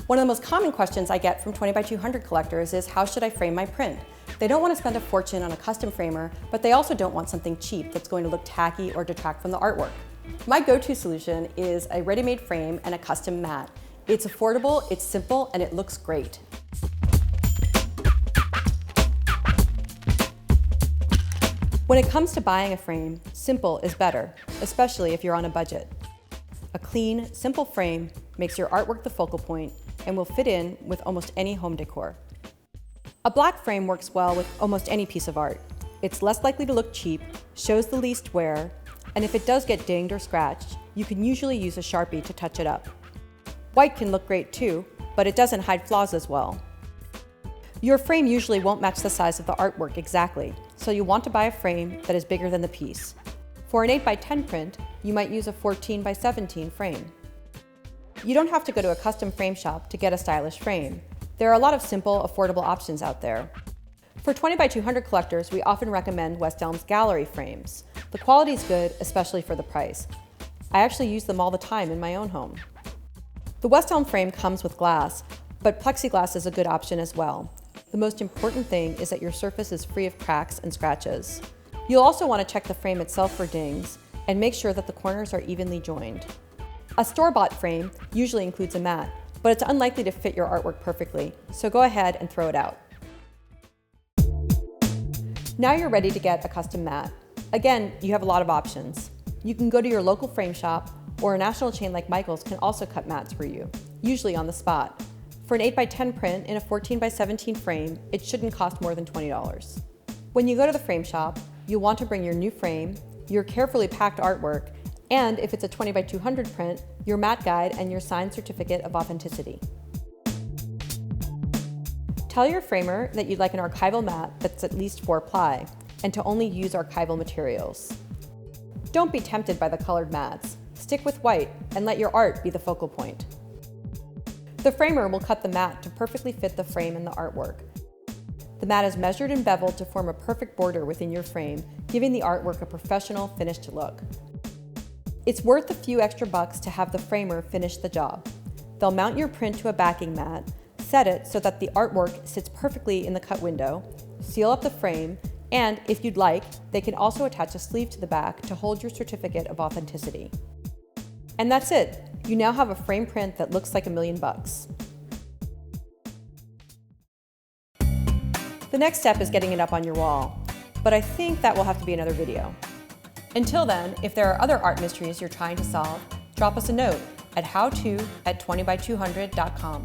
One of the most common questions I get from 20 by 200 collectors is, how should I frame my print? They don't want to spend a fortune on a custom framer, but they also don't want something cheap that's going to look tacky or detract from the artwork. My go-to solution is a ready-made frame and a custom mat. It's affordable, it's simple, and it looks great. When it comes to buying a frame, simple is better, especially if you're on a budget. A clean, simple frame makes your artwork the focal point and will fit in with almost any home decor. A black frame works well with almost any piece of art. It's less likely to look cheap, shows the least wear, and if it does get dinged or scratched, you can usually use a Sharpie to touch it up. White can look great too, but it doesn't hide flaws as well. Your frame usually won't match the size of the artwork exactly, so you want to buy a frame that is bigger than the piece. For an 8 by 10 print, you might use a 14 by 17 frame. You don't have to go to a custom frame shop to get a stylish frame. There are a lot of simple, affordable options out there. For 20 by 200 collectors, we often recommend West Elm's gallery frames. The quality is good, especially for the price. I actually use them all the time in my own home. The West Elm frame comes with glass, but plexiglass is a good option as well. The most important thing is that your surface is free of cracks and scratches. You'll also want to check the frame itself for dings and make sure that the corners are evenly joined. A store-bought frame usually includes a mat, but it's unlikely to fit your artwork perfectly, so go ahead and throw it out. Now you're ready to get a custom mat. Again, you have a lot of options. You can go to your local frame shop, or a national chain like Michael's can also cut mats for you, usually on the spot. For an 8 by 10 print in a 14 by 17 frame, it shouldn't cost more than $20. When you go to the frame shop, you'll want to bring your new frame, your carefully packed artwork, and if it's a 20 by 200 print, your mat guide and your signed certificate of authenticity. Tell your framer that you'd like an archival mat that's at least 4-ply, and to only use archival materials. Don't be tempted by the colored mats. Stick with white and let your art be the focal point. The framer will cut the mat to perfectly fit the frame and the artwork. The mat is measured and beveled to form a perfect border within your frame, giving the artwork a professional, finished look. It's worth a few extra bucks to have the framer finish the job. They'll mount your print to a backing mat, set it so that the artwork sits perfectly in the cut window, seal up the frame, and if you'd like, they can also attach a sleeve to the back to hold your certificate of authenticity. And that's it. You now have a frame print that looks like $1 million. The next step is getting it up on your wall, but I think that will have to be another video. Until then, if there are other art mysteries you're trying to solve, drop us a note at howto@20by200.com.